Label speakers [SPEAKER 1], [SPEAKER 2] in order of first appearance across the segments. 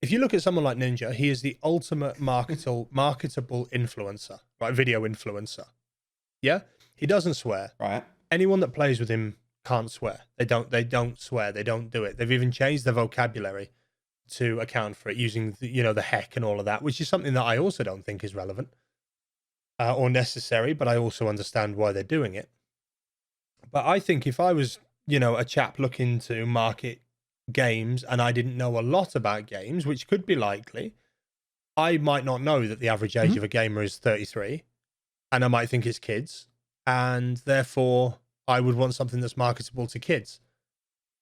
[SPEAKER 1] if you look at someone like Ninja, he is the ultimate marketable influencer, right? Video influencer. Yeah, he doesn't swear.
[SPEAKER 2] Right.
[SPEAKER 1] Anyone that plays with him can't swear. They don't swear. They don't do it. They've even changed their vocabulary to account for it, using the heck and all of that, which is something that I also don't think is relevant or necessary, but I also understand why they're doing it. But I think if I was, a chap looking to market games and I didn't know a lot about games, which could be likely, I might not know that the average age of a gamer is 33, and I might think it's kids, and therefore I would want something that's marketable to kids.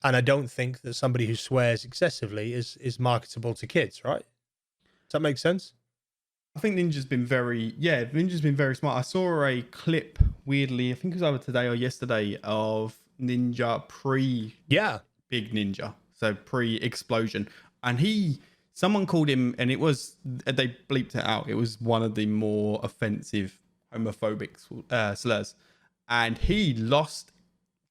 [SPEAKER 1] And I don't think that somebody who swears excessively is marketable to kids, right? Does that make sense?
[SPEAKER 2] I think Ninja's been very smart. I saw a clip, weirdly, I think it was either today or yesterday, of Ninja Big Ninja, so pre-explosion. And someone called him, and they bleeped it out. It was one of the more offensive homophobic slurs. And he lost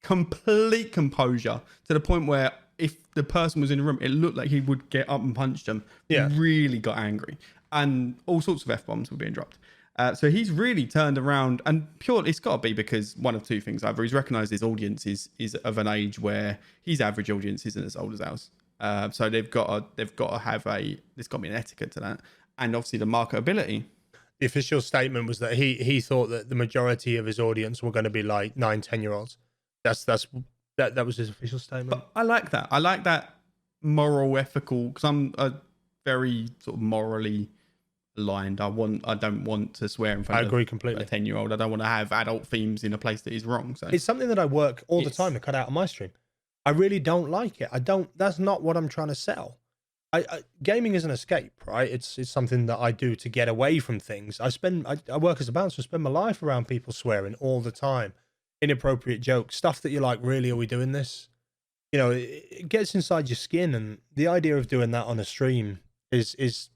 [SPEAKER 2] complete composure to the point where if the person was in the room, it looked like he would get up and punch them.
[SPEAKER 1] Yeah.
[SPEAKER 2] He really got angry. And all sorts of F-bombs were being dropped. So he's really turned around, and purely it's got to be because one of two things. Either he's recognised his audience is of an age where his average audience isn't as old as ours. So they've got to have there's got to be an etiquette to that. And obviously the marketability.
[SPEAKER 1] The official statement was that he thought that the majority of his audience were going to be like 9-10-year-olds. That was his official statement.
[SPEAKER 2] But I like that. I like that moral, ethical, because I'm a very sort of morally aligned. I don't want to swear in front
[SPEAKER 1] I agree completely.
[SPEAKER 2] of a 10-year-old. I don't want to have adult themes in a place that is wrong. So
[SPEAKER 1] it's something that I work all the time to cut out on my stream. I really don't like it. That's not what I'm trying to sell. Gaming is an escape, right? It's something that I do to get away from things. I work as a bouncer, spend my life around people swearing all the time, inappropriate jokes, stuff that you're like, really, are we doing this? It gets inside your skin, and the idea of doing that on a stream is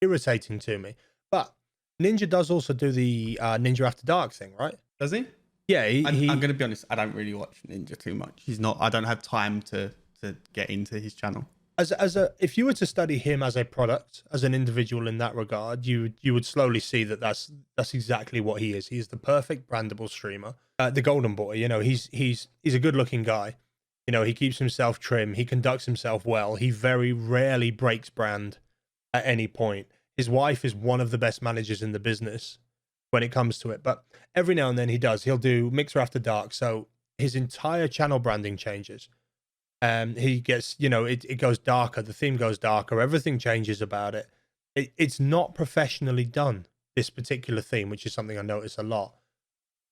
[SPEAKER 1] irritating to me. But Ninja does also do the Ninja After Dark thing, right?
[SPEAKER 2] Does he?
[SPEAKER 1] Yeah,
[SPEAKER 2] I'm going to be honest. I don't really watch Ninja too much. I don't have time to get into his channel.
[SPEAKER 1] If you were to study him as a product, as an individual in that regard, you would slowly see that that's exactly what he is. He is the perfect brandable streamer, the golden boy. He's a good looking guy. He keeps himself trim. He conducts himself well. He very rarely breaks brand at any point. His wife is one of the best managers in the business when it comes to it. But every now and then he'll do Mixer After Dark. So his entire channel branding changes. He gets, it goes darker. The theme goes darker. Everything changes about it. It's not professionally done, this particular theme, which is something I notice a lot.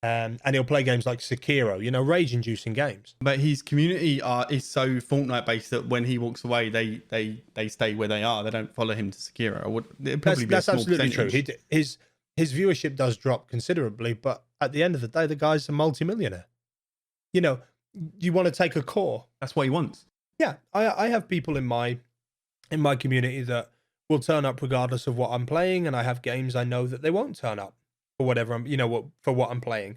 [SPEAKER 1] And he'll play games like Sekiro, rage-inducing games.
[SPEAKER 2] But his community is so Fortnite-based that when he walks away, they stay where they are. They don't follow him to Sekiro.
[SPEAKER 1] That's absolutely true. His viewership does drop considerably, but at the end of the day, the guy's a multimillionaire. You want to take a core.
[SPEAKER 2] That's what he wants.
[SPEAKER 1] Yeah, I have people in my community that will turn up regardless of what I'm playing, and I have games I know that they won't turn up for whatever for what I'm playing.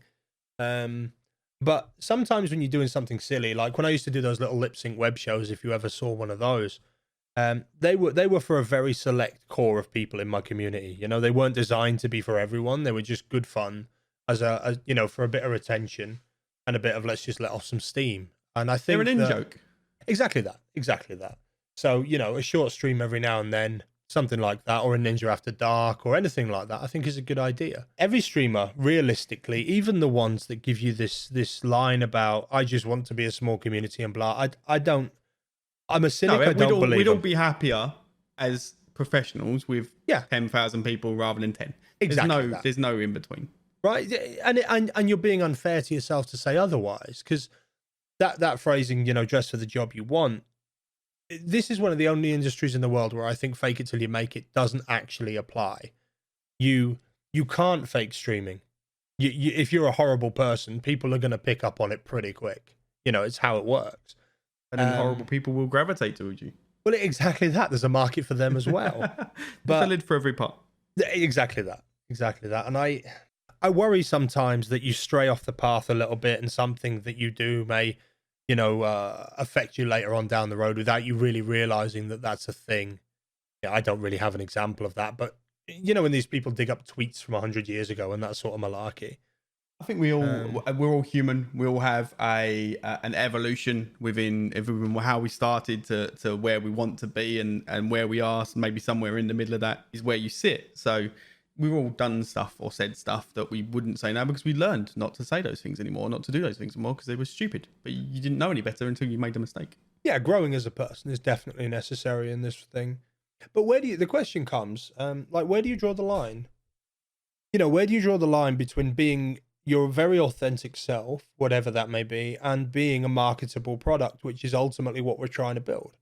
[SPEAKER 1] But sometimes when you're doing something silly, like when I used to do those little lip sync web shows, if you ever saw one of those, they were for a very select core of people in my community. They weren't designed to be for everyone. They were just good fun as for a bit of attention and a bit of let's just let off some steam. And I think
[SPEAKER 2] they're an in-joke.
[SPEAKER 1] Exactly that. So, a short stream every now and then, something like that, or a Ninja After Dark or anything like that, I think is a good idea. Every streamer, realistically, even the ones that give you this line about, I just want to be a small community and blah, I'm a cynic, I don't believe
[SPEAKER 2] we'd all be happier as professionals with 10,000 people rather than 10.
[SPEAKER 1] Exactly.
[SPEAKER 2] There's no in between.
[SPEAKER 1] Right, and you're being unfair to yourself to say otherwise, because that phrasing, dress for the job you want. This is one of the only industries in the world where I think fake it till you make it doesn't actually apply. You can't fake streaming. If you're a horrible person, people are going to pick up on it pretty quick. It's how it works.
[SPEAKER 2] And then horrible people will gravitate towards you.
[SPEAKER 1] Well, exactly that. There's a market for them as well.
[SPEAKER 2] But a lid for every pot.
[SPEAKER 1] Exactly that. And I worry sometimes that you stray off the path a little bit, and something that you do may, affect you later on down the road without you really realizing that that's a thing. Yeah, I don't really have an example of that, but you know, when these people dig up tweets from 100 years ago and that sort of malarkey.
[SPEAKER 2] I think we're all human. We all have an evolution within how we started to where we want to be and where we are. So maybe somewhere in the middle of that is where you sit. So we've all done stuff or said stuff that we wouldn't say now because we learned not to say those things anymore, not to do those things anymore because they were stupid. But you didn't know any better until you made a mistake.
[SPEAKER 1] Yeah, growing as a person is definitely necessary in this thing. But the question comes, like, where do you draw the line? You know, where do you draw the line between being your very authentic self, whatever that may be, and being a marketable product, which is ultimately what we're trying to build?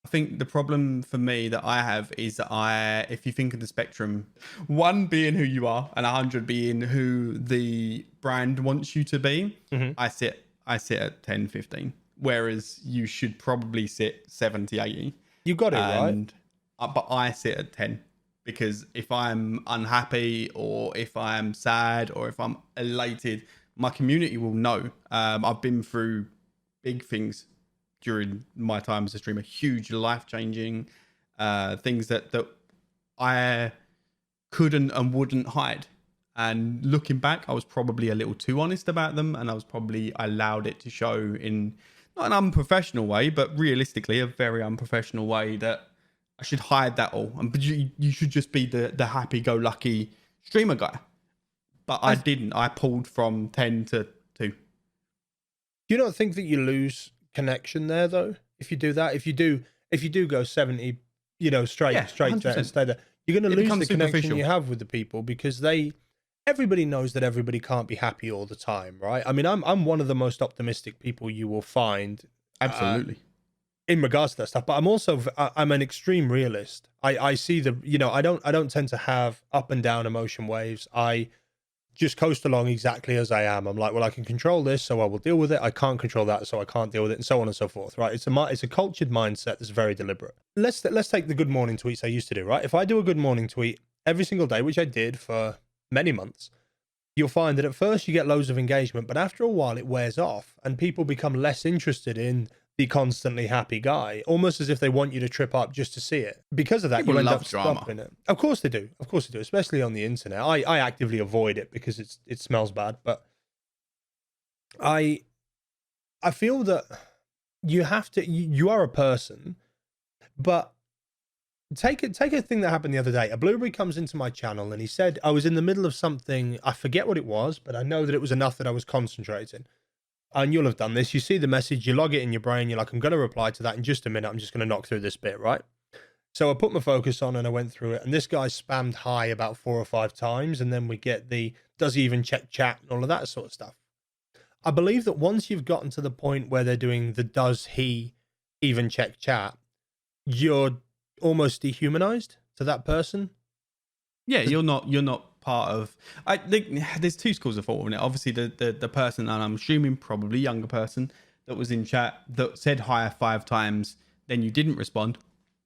[SPEAKER 2] I think the problem for me that I have is that if you think of the spectrum, 1 being who you are and 100 being who the brand wants you to be, I sit at 10, 15, whereas you should probably sit 70, 80.
[SPEAKER 1] You got it, right?
[SPEAKER 2] But I sit at 10. Because if I'm unhappy or if I'm sad or if I'm elated, my community will know. I've been through big things during my time as a streamer, huge life-changing things that I couldn't and wouldn't hide. And looking back, I was probably a little too honest about them, and I allowed it to show in not an unprofessional way, but realistically a very unprofessional way that I should hide that all. But you should just be the happy-go-lucky streamer guy. But I didn't. I pulled from 10 to 2.
[SPEAKER 1] Do you not think that you lose connection there, though? If you do that, if you do go 70, you know, straight there and stay there, you're going to lose the connection you have with the people because everybody knows that everybody can't be happy all the time, right? I mean, I'm one of the most optimistic people you will find.
[SPEAKER 2] Absolutely.
[SPEAKER 1] In regards to that stuff, but I'm an extreme realist. I see I don't tend to have up and down emotion waves. I just coast along exactly as I am. I'm like, well, I can control this, so I will deal with it. I can't control that, so I can't deal with it, and so on and so forth. Right? It's a cultured mindset that's very deliberate. Let's take the good morning tweets I used to do. Right? If I do a good morning tweet every single day, which I did for many months, you'll find that at first you get loads of engagement, but after a while it wears off, and people become less interested in the constantly happy guy, almost as if they want you to trip up just to see it. Because of that,
[SPEAKER 2] people
[SPEAKER 1] you end
[SPEAKER 2] love
[SPEAKER 1] up
[SPEAKER 2] drama.
[SPEAKER 1] stopping it. Of course they do, especially on the internet. I actively avoid it because it smells bad, but I feel that you have to. You are a person, but take a thing that happened the other day. A blueberry comes into my channel and he said I was in the middle of something. I forget what it was, but I know that it was enough that I was concentrating. And you'll have done this. You see the message, you log it in your brain. You're like, I'm going to reply to that in just a minute. I'm just going to knock through this bit, right? So I put my focus on and I went through it. And this guy spammed hi about 4 or 5 times. And then we get does he even check chat and all of that sort of stuff. I believe that once you've gotten to the point where they're doing the does he even check chat, you're almost dehumanized to that person.
[SPEAKER 2] Yeah, you're not part of. I think there's 2 schools of thought in it. Obviously, the person, and I'm assuming probably younger person that was in chat that said hi 5 times, then you didn't respond.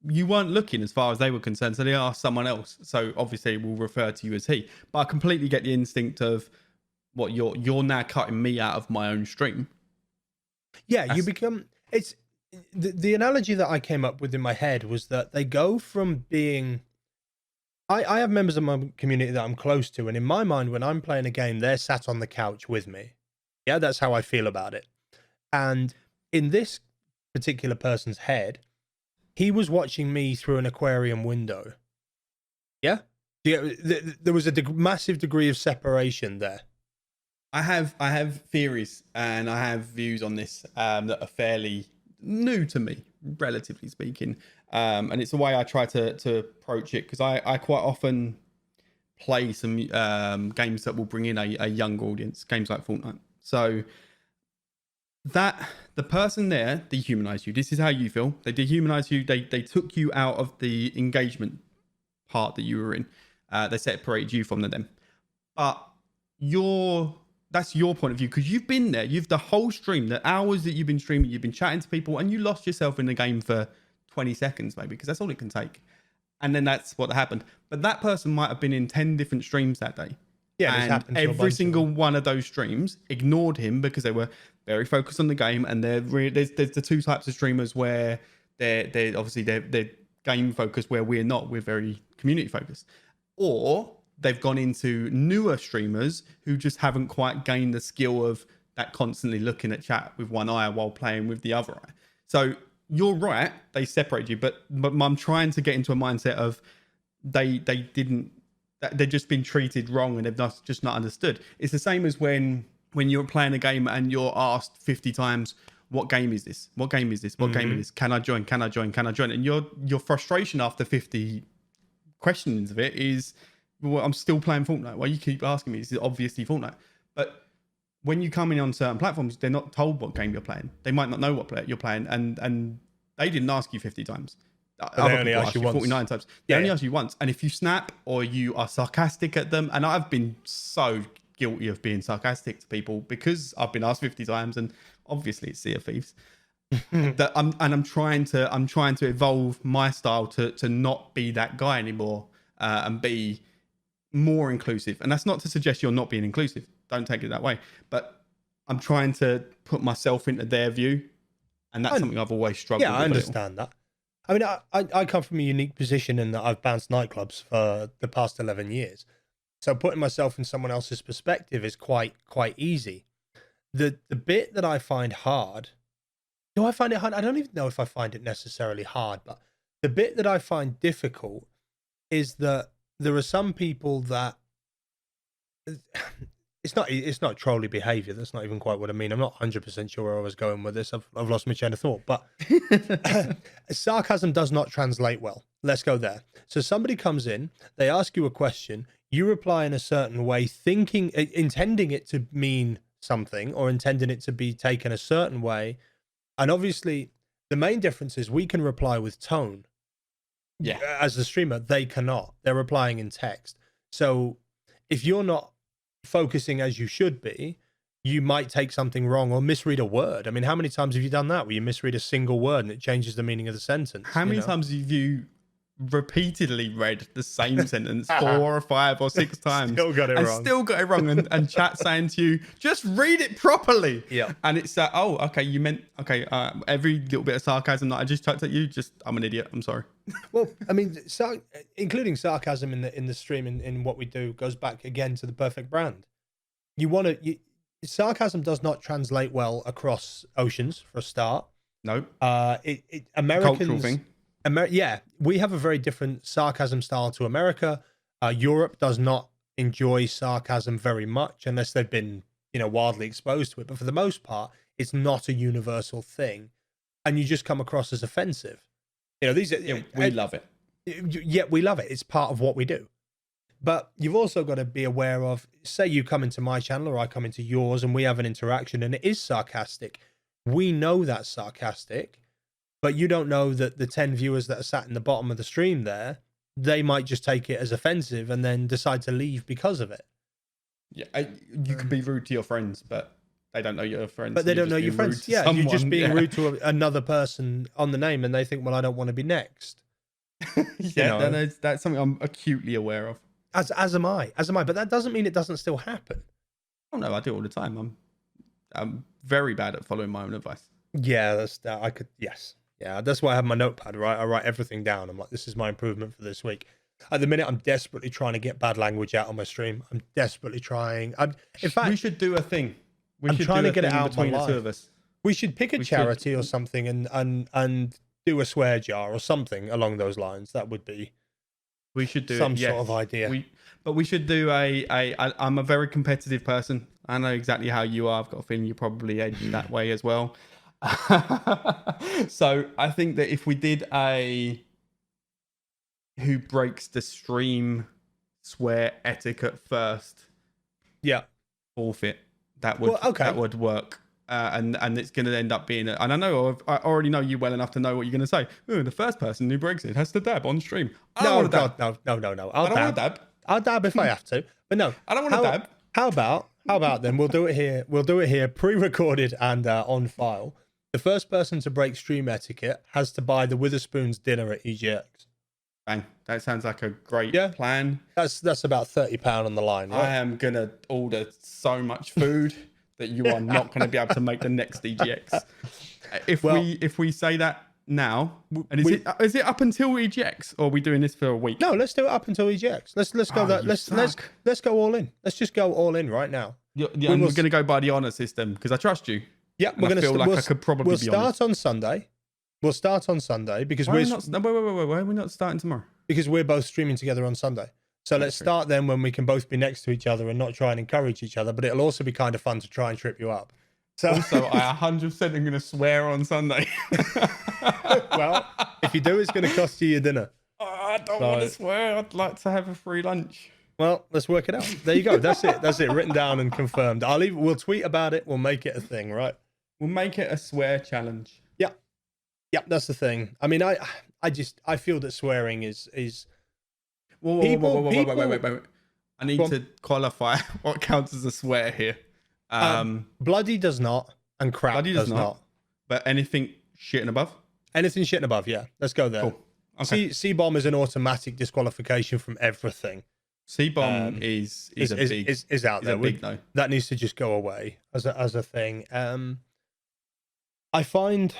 [SPEAKER 2] You weren't looking as far as they were concerned, so they asked someone else. So obviously, we'll refer to you as he. But I completely get the instinct of what you're now cutting me out of my own stream.
[SPEAKER 1] Yeah, you become. It's the analogy that I came up with in my head was that they go from being. I have members of my community that I'm close to, and in my mind, when I'm playing a game, they're sat on the couch with me. Yeah, that's how I feel about it. And in this particular person's head, he was watching me through an aquarium window. Yeah? There was a massive degree of separation there.
[SPEAKER 2] I have theories and I have views on this that are fairly new to me, relatively speaking. And it's the way I try to approach it, because I quite often play some games that will bring in a younger audience, games like Fortnite. So that the person there dehumanized you. This is how you feel. They dehumanized you. They took you out of the engagement part that you were in. They separated you from them. But that's your point of view, because you've been there. You've the whole stream, the hours that you've been streaming, you've been chatting to people, and you lost yourself in the game for 20 seconds maybe, because that's all it can take. And then that's what happened. But that person might have been in 10 different streams that day.
[SPEAKER 1] Yeah,
[SPEAKER 2] and every single one of those streams ignored him because they were very focused on the game. And there's the 2 types of streamers where they're obviously they're game focused where we're not. We're very community focused. Or they've gone into newer streamers who just haven't quite gained the skill of that constantly looking at chat with one eye while playing with the other eye. So you're right, they separate you, but I'm trying to get into a mindset of they've just been treated wrong and they've just not understood. It's the same as when you're playing a game and you're asked 50 times, what game is this? What game is this? What game is this? Can I join? Can I join? Can I join? And your frustration after 50 questions of it is, well, I'm still playing Fortnite. Why you keep asking me? This is obviously Fortnite. But when you come in on certain platforms, they're not told what game you're playing. They might not know what you're playing, and they didn't ask you 50 times.
[SPEAKER 1] They only asked you once.
[SPEAKER 2] 49 times. They only ask you once. And if you snap or you are sarcastic at them, and I've been so guilty of being sarcastic to people because I've been asked 50 times, and obviously it's Sea of Thieves. I'm trying to evolve my style to not be that guy anymore, and be more inclusive. And that's not to suggest you're not being inclusive. Don't take it that way. But I'm trying to put myself into their view, and that's something I've always struggled with.
[SPEAKER 1] Yeah, I understand that. I mean, I come from a unique position in that I've bounced nightclubs for the past 11 years. So putting myself in someone else's perspective is quite easy. The bit that I find hard, do I find it hard? I don't even know if I find it necessarily hard, but the bit that I find difficult is that there are some people that it's not trolley behavior. That's not even quite what I mean. I'm not 100% sure where I was going with this. I've lost my chain of thought, but sarcasm does not translate well. Let's go there. So somebody comes in, they ask you a question, you reply in a certain way, intending it to mean something or intending it to be taken a certain way. And obviously the main difference is we can reply with tone.
[SPEAKER 2] Yeah.
[SPEAKER 1] As a streamer, they cannot. They're replying in text. So if you're not focusing as you should be, you might take something wrong or misread a word. I mean, how many times have you done that where you misread a single word and it changes the meaning of the sentence?
[SPEAKER 2] How many times have you repeatedly read the same sentence 4 or 5 or 6 times
[SPEAKER 1] Still got it wrong
[SPEAKER 2] and chat saying to you, just read it properly.
[SPEAKER 1] Yeah.
[SPEAKER 2] And it's oh, okay, you meant every little bit of sarcasm that I just chucked at you, I'm an idiot, I'm sorry.
[SPEAKER 1] Well, I mean, including sarcasm in the stream in what we do goes back again to the perfect brand. Sarcasm does not translate well across oceans for a start.
[SPEAKER 2] No.
[SPEAKER 1] Americans,
[SPEAKER 2] cultural thing.
[SPEAKER 1] Yeah, we have a very different sarcasm style to America. Europe does not enjoy sarcasm very much unless they've been, wildly exposed to it. But for the most part, it's not a universal thing, and you just come across as offensive.
[SPEAKER 2] We love it.
[SPEAKER 1] Yeah, we love it. It's part of what we do. But you've also got to be aware of, say you come into my channel or I come into yours and we have an interaction and it is sarcastic. We know that's sarcastic, but you don't know that the 10 viewers that are sat in the bottom of the stream there, they might just take it as offensive and then decide to leave because of it.
[SPEAKER 2] Yeah, you could be rude to your friends, but they don't know your friends.
[SPEAKER 1] But they don't know your friends. Yeah, you're just being rude to another person on the name and they think, well, I don't want to be next.
[SPEAKER 2] That's something I'm acutely aware of.
[SPEAKER 1] As am I. But that doesn't mean it doesn't still happen.
[SPEAKER 2] Oh no, I do it all the time. I'm very bad at following my own advice.
[SPEAKER 1] Yeah, yes. Yeah, that's why I have my notepad, right? I write everything down. I'm like, this is my improvement for this week. At the minute, I'm desperately trying to get bad language out on my stream. I'm desperately trying. In fact,
[SPEAKER 2] we should do a thing.
[SPEAKER 1] I'm trying to get it out
[SPEAKER 2] between the two of us.
[SPEAKER 1] We should pick a charity or something and do a swear jar or something along those lines. That would be.
[SPEAKER 2] We should do
[SPEAKER 1] some sort of idea.
[SPEAKER 2] We should do I'm a very competitive person. I know exactly how you are. I've got a feeling you're probably edging that way as well. So I think that if we did a who breaks the stream swear etiquette first, forfeit, that would work. And it's going to end up being, and I already know you well enough to know what you're going to say. Ooh, the first person who breaks it has to dab on stream.
[SPEAKER 1] No.
[SPEAKER 2] I'll
[SPEAKER 1] dab if I have to, but no,
[SPEAKER 2] I don't want to dab.
[SPEAKER 1] How about then we'll do it here. We'll do it here, pre-recorded and on file. The first person to break stream etiquette has to buy the Witherspoons dinner at EGX.
[SPEAKER 2] Bang! That sounds like a great plan.
[SPEAKER 1] That's about £30 on the line. Right?
[SPEAKER 2] I am gonna order so much food that you are not going to be able to make the next EGX. If we say that, now. And is it up until EGX, or are we doing this for a week?
[SPEAKER 1] No, let's do it up until EGX. Let's go let's go all in. Let's just go all in right now.
[SPEAKER 2] We're going to go by the honor system because I trust you.
[SPEAKER 1] Yeah, we're going to
[SPEAKER 2] feel like I could probably
[SPEAKER 1] we'll
[SPEAKER 2] be
[SPEAKER 1] start
[SPEAKER 2] honest.
[SPEAKER 1] on Sunday. We'll start on Sunday because
[SPEAKER 2] why are we not starting tomorrow?
[SPEAKER 1] Because we're both streaming together on Sunday. So let's start then when we can both be next to each other and not try and encourage each other. But it'll also be kind of fun to try and trip you up. So
[SPEAKER 2] also, I 100% am going to swear on Sunday.
[SPEAKER 1] Well, if you do, it's going to cost you your dinner.
[SPEAKER 2] I don't want to swear. I'd like to have a free lunch.
[SPEAKER 1] Well, let's work it out. There you go. That's it. That's it. Written down and confirmed. We'll tweet about it. We'll make it a thing, right?
[SPEAKER 2] We'll make it a swear challenge.
[SPEAKER 1] Yeah, that's the thing. I mean, I feel that swearing is.
[SPEAKER 2] Wait. I need to qualify what counts as a swear here.
[SPEAKER 1] Bloody does not, and crap
[SPEAKER 2] bloody
[SPEAKER 1] does not.
[SPEAKER 2] But anything shit and above?
[SPEAKER 1] Anything shit and above, yeah. Let's go there.
[SPEAKER 2] Cool. Okay.
[SPEAKER 1] C-bomb is an automatic disqualification from everything.
[SPEAKER 2] C-bomb is
[SPEAKER 1] out there.
[SPEAKER 2] Big no.
[SPEAKER 1] That needs to just go away as a thing. I find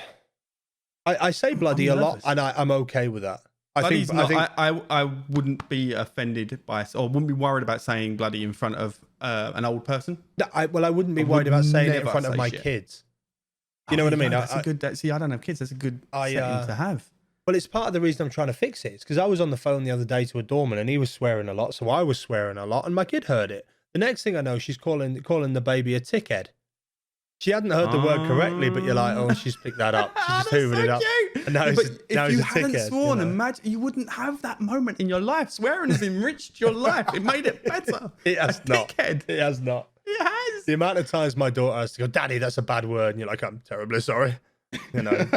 [SPEAKER 1] I say bloody a lot, and I'm okay with that.
[SPEAKER 2] I wouldn't be offended by, or wouldn't be worried about saying bloody in front of an old person.
[SPEAKER 1] No, I wouldn't be worried about saying it in front of my kids. You know what I mean?
[SPEAKER 2] That's a good. See, I don't have kids. That's a good setting to have.
[SPEAKER 1] Well, it's part of the reason I'm trying to fix it. It's because I was on the phone the other day to a doorman, and he was swearing a lot, so I was swearing a lot, and my kid heard it. The next thing I know, she's calling the baby a tickhead. She hadn't heard the word correctly, but you're like, oh, she's picked that up. She's just hoovered it up.
[SPEAKER 2] Cute.
[SPEAKER 1] And now
[SPEAKER 2] if you hadn't sworn, imagine you wouldn't have that moment in your life. Swearing has enriched your life. It made it better.
[SPEAKER 1] It has not.
[SPEAKER 2] Dickhead.
[SPEAKER 1] It has not.
[SPEAKER 2] It has.
[SPEAKER 1] The amount of times my daughter has to go, Daddy, that's a bad word, and you're like, I'm terribly sorry. You know,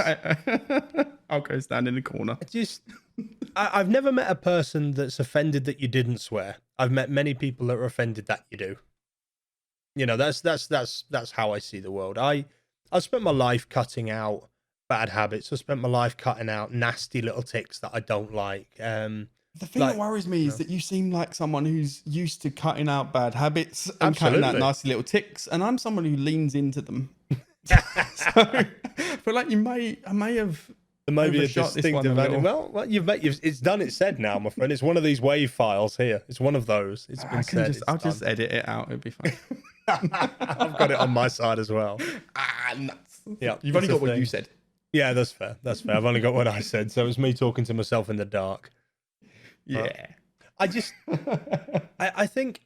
[SPEAKER 2] I'll go stand in the corner.
[SPEAKER 1] I've never met a person that's offended that you didn't swear. I've met many people that are offended that you do. You know, that's how I see the world. I've spent my life cutting out bad habits. I've spent my life cutting out nasty little tics that I don't like.
[SPEAKER 2] The thing that worries me is that you seem like someone who's used to cutting out bad habits and cutting out nasty little tics, and I'm someone who leans into them. So I feel like I may have
[SPEAKER 1] maybe a distinctive advantage. Well, it's done. It's said now, my friend. It's one of these wave files here. It's one of those. It's been said.
[SPEAKER 2] I'll just edit it out. It'll be fine.
[SPEAKER 1] I've got it on my side as well.
[SPEAKER 2] Nuts.
[SPEAKER 1] Yeah,
[SPEAKER 2] you've only got what you said.
[SPEAKER 1] Yeah, that's fair. That's fair. I've only got what I said, so it was me talking to myself in the dark.
[SPEAKER 2] Yeah.
[SPEAKER 1] I think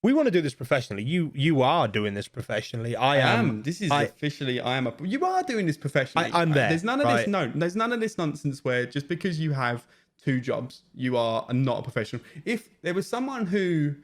[SPEAKER 1] we want to do this professionally. You are doing this professionally. I am.
[SPEAKER 2] This is officially. You are doing this professionally.
[SPEAKER 1] I'm there.
[SPEAKER 2] There's none of this. No, there's none of this nonsense where just because you have 2 jobs, you are not a professional. If there was someone who,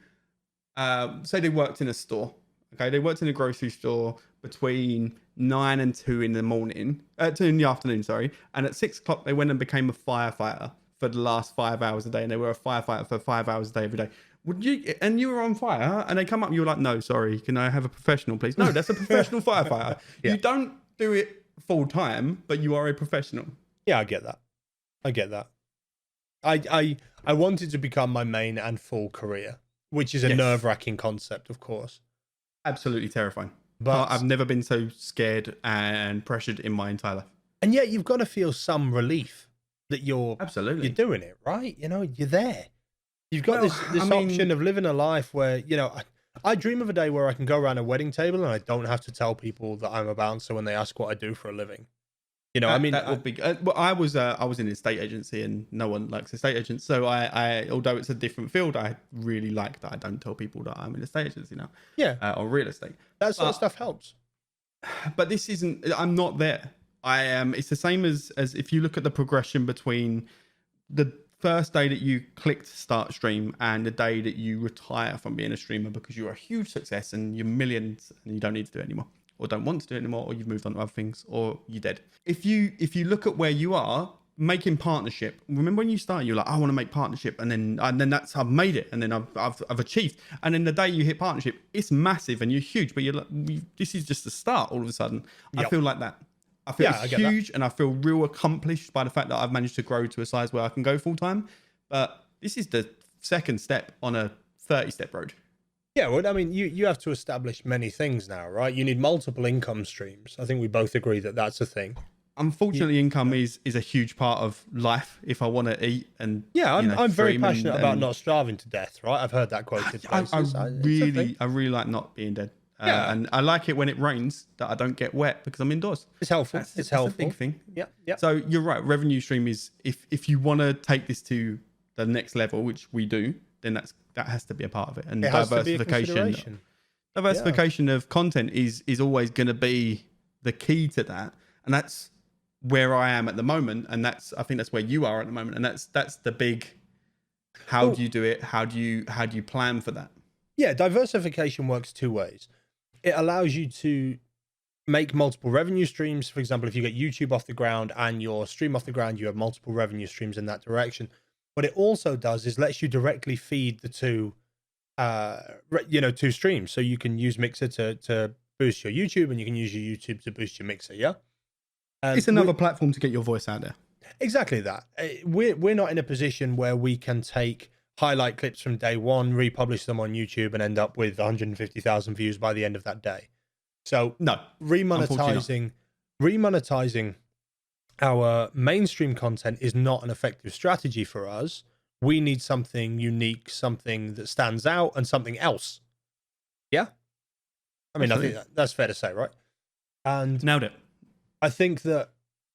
[SPEAKER 2] say they worked in a store, okay, they worked in a grocery store between 9 and 2 in the morning, 2 in the afternoon, sorry, and at 6 o'clock they went and became a firefighter for the last 5 hours a day, and they were a firefighter for 5 hours a day every day. Would you? And you were on fire, and they come up, you were like, "No, sorry, can I have a professional, please?" No, that's a professional firefighter. Yeah. You don't do it full time, but you are a professional.
[SPEAKER 1] Yeah, I get that. I wanted to become my main and full career, which is a nerve-wracking concept, of course.
[SPEAKER 2] Absolutely terrifying. But I've never been so scared and pressured in my entire life.
[SPEAKER 1] And yet, you've got to feel some relief that you're doing it, right? You know, you're there. You've got this option of living a life where, you know, I dream of a day where I can go around a wedding table and I don't have to tell people that I'm a bouncer when they ask what I do for a living. You know, I mean,
[SPEAKER 2] that would be. Well, I was in an estate agency, and no one likes estate agents. So I although it's a different field, I really like that I don't tell people that I'm an estate agency now.
[SPEAKER 1] Yeah,
[SPEAKER 2] or real estate.
[SPEAKER 1] That sort of stuff helps.
[SPEAKER 2] But this isn't. I'm not there. I am. It's the same as if you look at the progression between the first day that you clicked start stream and the day that you retire from being a streamer because you're a huge success and you're millions and you don't need to do it anymore, or don't want to do it anymore, or you've moved on to other things, or you're dead. If you look at where you are making partnership, remember when you started, you're like, I want to make partnership, and then that's I've made it, and then I've achieved, and then the day you hit partnership, it's massive and you're huge, but you're like, this is just the start. All of a sudden, I feel like that. I feel it's huge, and I feel real accomplished by the fact that I've managed to grow to a size where I can go full time. But this is the second step on a 30-step road.
[SPEAKER 1] Yeah, well, I mean, you have to establish many things now, right? You need multiple income streams. I think we both agree that that's a thing.
[SPEAKER 2] unfortunately, income is a huge part of life. If I want to eat and
[SPEAKER 1] I'm very passionate about not starving to death. Right, I've heard that quoted places.
[SPEAKER 2] I really like not being dead. And I like it when it rains that I don't get wet because I'm indoors.
[SPEAKER 1] It's helpful. It's helpful.
[SPEAKER 2] A big thing.
[SPEAKER 1] Yeah.
[SPEAKER 2] So you're right. Revenue stream is if you want to take this to the next level, which we do, then that has to be a part of it. And diversification of content is always going to be the key to that. And that's where I am at the moment. And I think that's where you are at the moment. And that's the big, how do you do it? How do you plan for that?
[SPEAKER 1] Yeah. Diversification works two ways. It allows you to make multiple revenue streams. For example, if you get YouTube off the ground and your stream off the ground, you have multiple revenue streams in that direction. What it also does is lets you directly feed the two streams. So you can use Mixer to boost your YouTube, and you can use your YouTube to boost your Mixer. Yeah.
[SPEAKER 2] It's another platform to get your voice out there.
[SPEAKER 1] Exactly that. We're not in a position where we can take highlight clips from day one, republish them on YouTube, and end up with 150,000 views by the end of that day. So
[SPEAKER 2] no,
[SPEAKER 1] remonetizing our mainstream content is not an effective strategy for us. We need something unique, something that stands out, and something else. Yeah, I mean, absolutely. I think that's fair to say, right? And
[SPEAKER 2] nailed it.
[SPEAKER 1] I think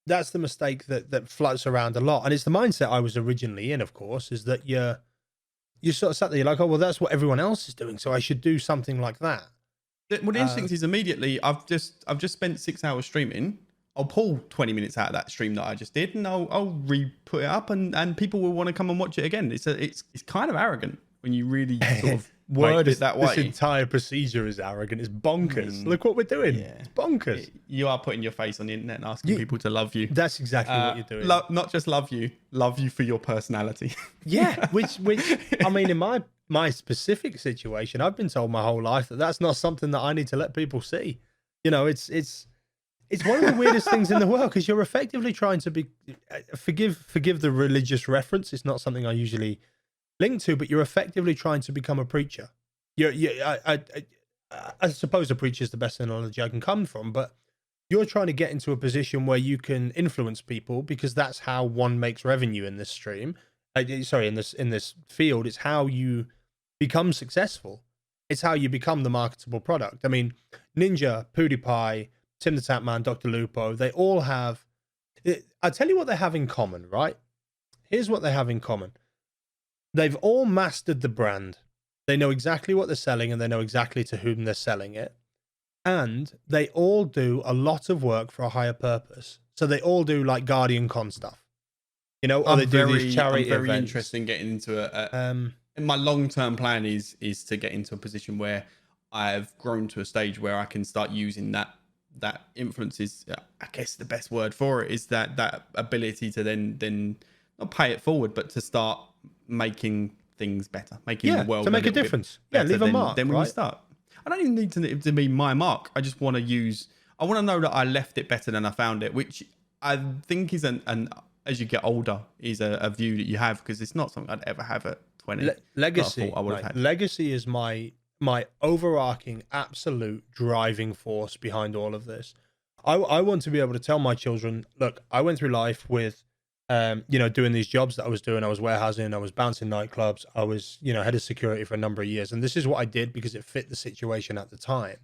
[SPEAKER 1] that's the mistake that floats around a lot, and it's the mindset I was originally in. Of course, is that you sort of sat there, you're like, oh well, that's what everyone else is doing, so I should do something like that.
[SPEAKER 2] Well, the instinct is immediately I've just spent 6 hours streaming. I'll pull 20 minutes out of that stream that I just did, and I'll re-put it up, and people will want to come and watch it again. It's kind of arrogant when you really sort of word it that way.
[SPEAKER 1] This entire procedure is arrogant. It's bonkers. Look what we're doing. Yeah. It's bonkers.
[SPEAKER 2] You are putting your face on the internet and asking people to love you.
[SPEAKER 1] That's exactly what you're doing.
[SPEAKER 2] Not just love you for your personality.
[SPEAKER 1] Yeah, which I mean, in my specific situation, I've been told my whole life that that's not something that I need to let people see. It's one of the weirdest things in the world, because you're effectively trying to be forgive the religious reference. It's not something I usually link to, but you're effectively trying to become a preacher. I suppose a preacher is the best analogy I can come from, but you're trying to get into a position where you can influence people, because that's how one makes revenue in this stream. In this field, it's how you become successful. It's how you become the marketable product. I mean, Ninja, PewDiePie, Tim the Tatman, Dr. Lupo, they all have... I'll tell you what they have in common, right? Here's what they have in common. They've all mastered the brand. They know exactly what they're selling, and they know exactly to whom they're selling it. And they all do a lot of work for a higher purpose. So they all do like Guardian Con stuff. Or they do these charity events. I'm very
[SPEAKER 2] interested in getting into my long-term plan is to get into a position where I've grown to a stage where I can start using that influence is, I guess the best word for it is that ability to then not pay it forward, but to start making things better, making the world
[SPEAKER 1] to make a difference. Leave a mark.
[SPEAKER 2] Then when you start, I don't even need to be my mark. I just want to know that I left it better than I found it, which I think is an as you get older is a view that you have, because it's not something I'd ever have at 20.
[SPEAKER 1] Legacy. Legacy is my overarching absolute driving force behind all of this. I want to be able to tell my children, look, I went through life with doing these jobs that I was doing. I was warehousing, I was bouncing nightclubs, I was head of security for a number of years, and this is what I did because it fit the situation at the time.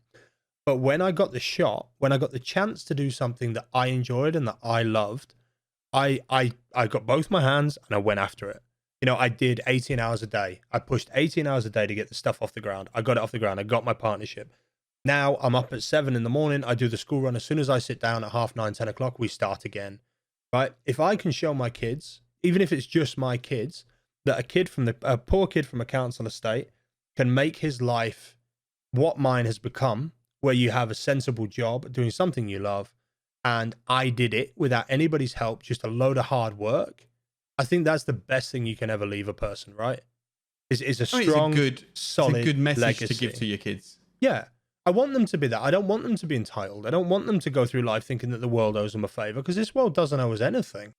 [SPEAKER 1] But when I got the shot, when I got the chance to do something that I enjoyed and that I loved, I got both my hands and I went after it. I did 18 hours a day. I pushed 18 hours a day to get the stuff off the ground. I got it off the ground. I got my partnership. Now I'm up at 7 a.m. I do the school run. As soon as I sit down at 9:30, 10 o'clock, we start again. Right? If I can show my kids, even if it's just my kids, that a poor kid from a council estate can make his life what mine has become, where you have a sensible job doing something you love, and I did it without anybody's help, just a load of hard work. I think that's the best thing you can ever leave a person, right? Is a strong, solid,
[SPEAKER 2] it's a good message
[SPEAKER 1] legacy
[SPEAKER 2] to give to your kids.
[SPEAKER 1] Yeah. I want them to be that. I don't want them to be entitled. I don't want them to go through life thinking that the world owes them a favor, because this world doesn't owe us anything,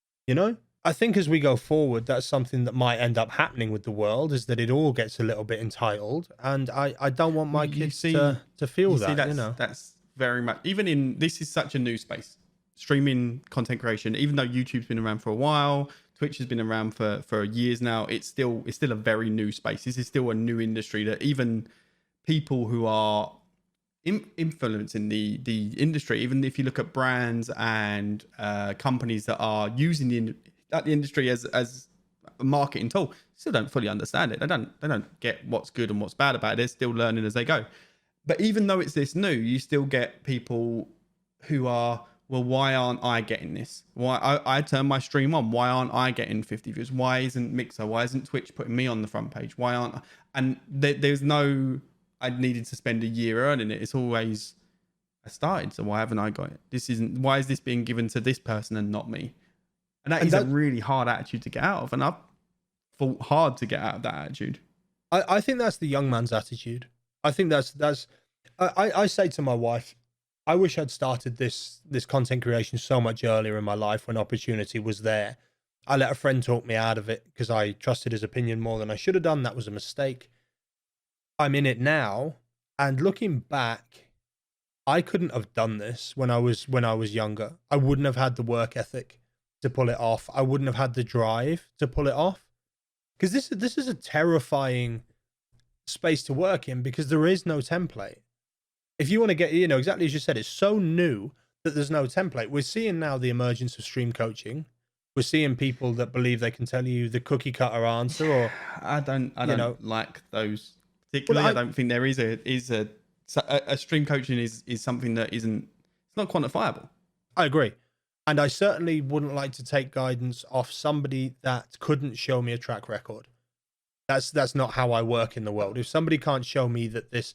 [SPEAKER 1] I think as we go forward, that's something that might end up happening with the world, is that it all gets a little bit entitled, and I don't want my kids to feel that.
[SPEAKER 2] That's very much, even in, this is such a new space. streaming content creation, even though YouTube's been around for a while, Twitch has been around for years now, it's still a very new space. This is still a new industry that even people who are influencing the industry, even if you look at brands and companies that are using the industry as a marketing tool, still don't fully understand it. They don't get what's good and what's bad about it. They're still learning as they go. But even though it's this new, you still get people who are, well, why aren't I getting this? Why I turn my stream on? Why aren't I getting 50 views? Why isn't Mixer? Why isn't Twitch putting me on the front page? Why aren't I? And there's no, I needed to spend a year earning it. It's always, I started, so why haven't I got it? Why is this being given to this person and not me? And that is a really hard attitude to get out of. And I've fought hard to get out of that attitude.
[SPEAKER 1] I think that's the young man's attitude. I think I say to my wife, I wish I'd started this content creation so much earlier in my life when opportunity was there. I let a friend talk me out of it because I trusted his opinion more than I should have done. That was a mistake. I'm in it now, and looking back, I couldn't have done this when I was younger. I wouldn't have had the work ethic to pull it off. I wouldn't have had the drive to pull it off, because this is a terrifying space to work in, because there is no template. If you want to get, exactly as you said, it's so new that there's no template. We're seeing now the emergence of stream coaching. We're seeing people that believe they can tell you the cookie cutter answer, or
[SPEAKER 2] I don't like those particularly. I don't think there is a stream coaching is something that isn't, it's not quantifiable.
[SPEAKER 1] I agree. And I certainly wouldn't like to take guidance off somebody that couldn't show me a track record. That's not how I work in the world. If somebody can't show me that this,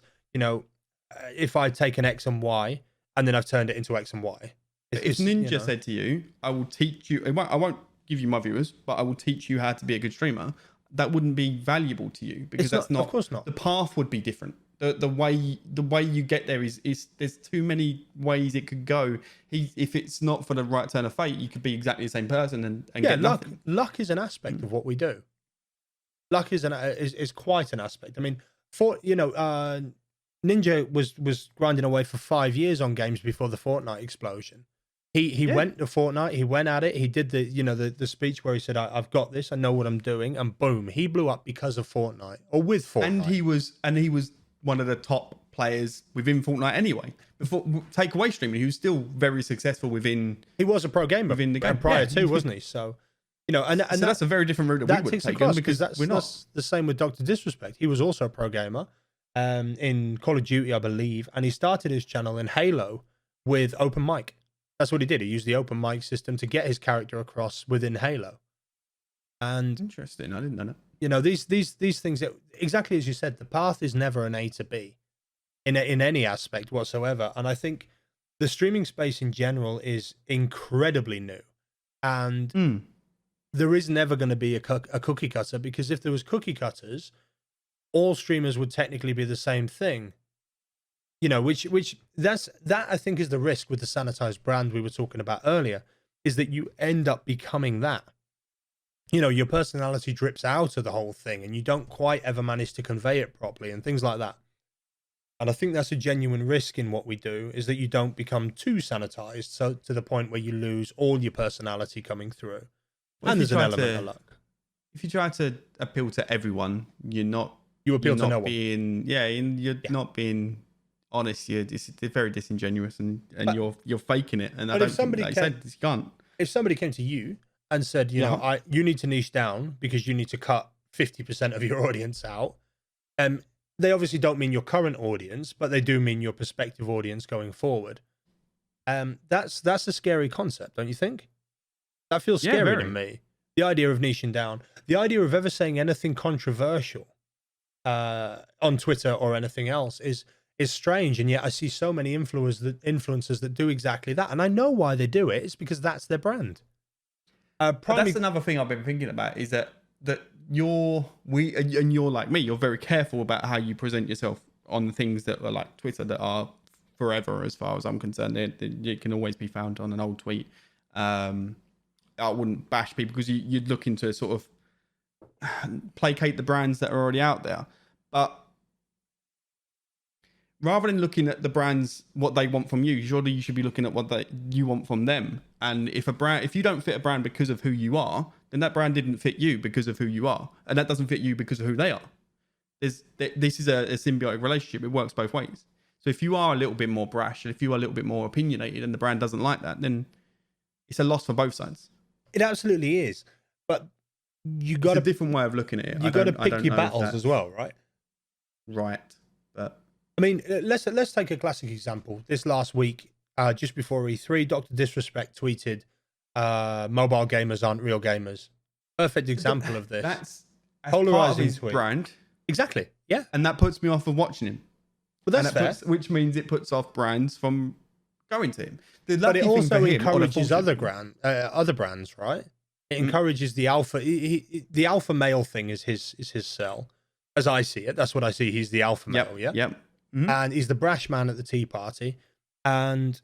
[SPEAKER 1] if I take an X and Y and then I've turned it into X and Y.
[SPEAKER 2] If Ninja said to you, I will teach you, I won't give you my viewers, but I will teach you how to be a good streamer, that wouldn't be valuable to you, because that's not, of course not. The path would be different. The way you get there is there's too many ways it could go. If it's not for the right turn of fate, you could be exactly the same person and get nothing.
[SPEAKER 1] Luck is an aspect of what we do. Luck is quite an aspect. I mean, Ninja was grinding away for 5 years on games before the Fortnite explosion. He went to Fortnite, he went at it, he did the speech where he said, I've got this, I know what I'm doing, and boom, he blew up because of Fortnite, or with Fortnite. And he was one of the top players within Fortnite anyway. Before takeaway streaming, he was still very successful within. He was a pro gamer within the game prior to, wasn't he? So, and
[SPEAKER 2] that's a very different route that we would have taken,
[SPEAKER 1] because that's the same with Dr. Disrespect. He was also a pro gamer in Call of Duty, I believe, and he started his channel in Halo with open mic. That's what he did. He used the open mic system to get his character across within Halo. And
[SPEAKER 2] interesting, I didn't know that.
[SPEAKER 1] These things that, exactly as you said, the path is never an A to B in any aspect whatsoever. And I think the streaming space in general is incredibly new, and there is never going to be a cookie cutter, because if there was cookie cutters, all streamers would technically be the same thing. Which that I think is the risk with the sanitized brand we were talking about earlier, is that you end up becoming that. Your personality drips out of the whole thing and you don't quite ever manage to convey it properly and things like that. And I think that's a genuine risk in what we do, is that you don't become too sanitized, so to the point where you lose all your personality coming through.
[SPEAKER 2] Well,
[SPEAKER 1] and there's an element of luck.
[SPEAKER 2] If you try to appeal to everyone, you
[SPEAKER 1] appeal to no one.
[SPEAKER 2] You're not being honest. It's very disingenuous, and you're faking it. And I don't think, like you can't.
[SPEAKER 1] If somebody came to you and said, you need to niche down because you need to cut 50% of your audience out, they obviously don't mean your current audience, but they do mean your prospective audience going forward. That's a scary concept, don't you think? That feels scary to me. The idea of niching down, the idea of ever saying anything controversial on Twitter or anything else is strange. And yet I see so many influencers that do exactly that. And I know why they do it. It's because that's their brand.
[SPEAKER 2] That's another thing I've been thinking about, is that you're like me, you're very careful about how you present yourself on things that are like Twitter, that are forever, as far as I'm concerned. It can always be found on an old tweet. I wouldn't bash people, because you'd look into sort of placate the brands that are already out there. But rather than looking at the brands, what they want from you, surely you should be looking at what you want from them. And if you don't fit a brand because of who you are, then that brand didn't fit you because of who you are. And that doesn't fit you because of who they are. This is a symbiotic relationship. It works both ways. So if you are a little bit more brash, and if you are a little bit more opinionated and the brand doesn't like that, then it's a loss for both sides.
[SPEAKER 1] It absolutely is. But you got
[SPEAKER 2] a different way of looking at it.
[SPEAKER 1] You got to pick your battles as well, right?
[SPEAKER 2] Right. But
[SPEAKER 1] I mean, let's take a classic example. This last week, just before E3, Dr. Disrespect tweeted, "Mobile gamers aren't real gamers." Perfect example of this.
[SPEAKER 2] That's
[SPEAKER 1] polarizing tweet.
[SPEAKER 2] Brand.
[SPEAKER 1] Exactly. Yeah.
[SPEAKER 2] And that puts me off of watching him.
[SPEAKER 1] Well, that's fair.
[SPEAKER 2] Which means it puts off brands from going to him.
[SPEAKER 1] But it also encourages other brands, right? It encourages the alpha. The alpha male thing is his sell, as I see it. That's what I see. He's the alpha male. Yeah.
[SPEAKER 2] Yep. Mm-hmm.
[SPEAKER 1] And he's the brash man at the tea party, and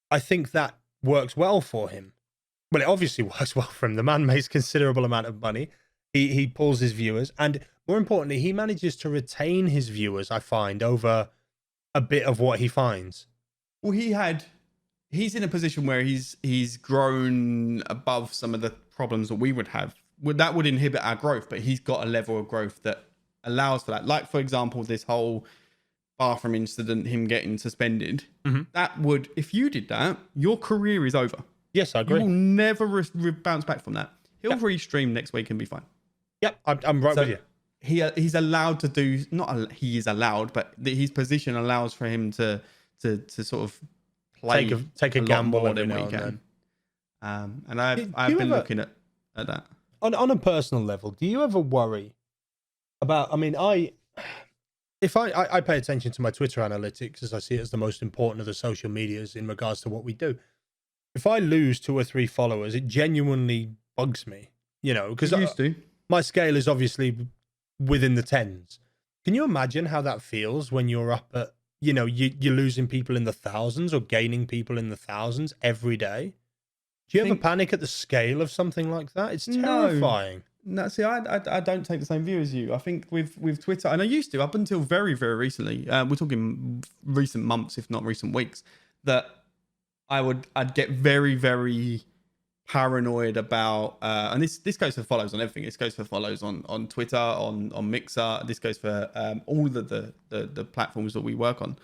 [SPEAKER 1] I think that works well for him. Well, it obviously works well for him. The man makes considerable amount of money. He pulls his viewers, and more importantly, he manages to retain his viewers. I find over a bit of what he finds.
[SPEAKER 2] Well, he's in a position where he's grown above some of the problems that we would have. That would inhibit our growth, but he's got a level of growth that allows for that. Like, for example, this whole bathroom incident, him getting suspended.
[SPEAKER 1] Mm-hmm.
[SPEAKER 2] That would, if you did that, your career is over.
[SPEAKER 1] Yes, I agree.
[SPEAKER 2] You will never bounce back from that. He'll restream next week and be fine.
[SPEAKER 1] Yep, I'm right with you.
[SPEAKER 2] He's allowed to do, he is allowed, but his position allows for him to sort of play
[SPEAKER 1] take a gamble
[SPEAKER 2] more than what he can. And I've been looking at that.
[SPEAKER 1] On a personal level, do you ever worry about, I mean, I pay attention to my Twitter analytics as I see it as the most important of the social medias in regards to what we do. If I lose 2 or 3 followers, it genuinely bugs me, because my scale is obviously within the tens. Can you imagine how that feels when you're up at, you're losing people in the thousands or gaining people in the thousands every day? Do you ever panic at the scale of something like that? It's terrifying.
[SPEAKER 2] No, see, I don't take the same view as you. I think with Twitter, and I used to up until very, very recently, we're talking recent months, if not recent weeks, that I'd get very, very paranoid about, and this goes for follows on everything. This goes for follows on Twitter, on Mixer. This goes for all the platforms that we work on.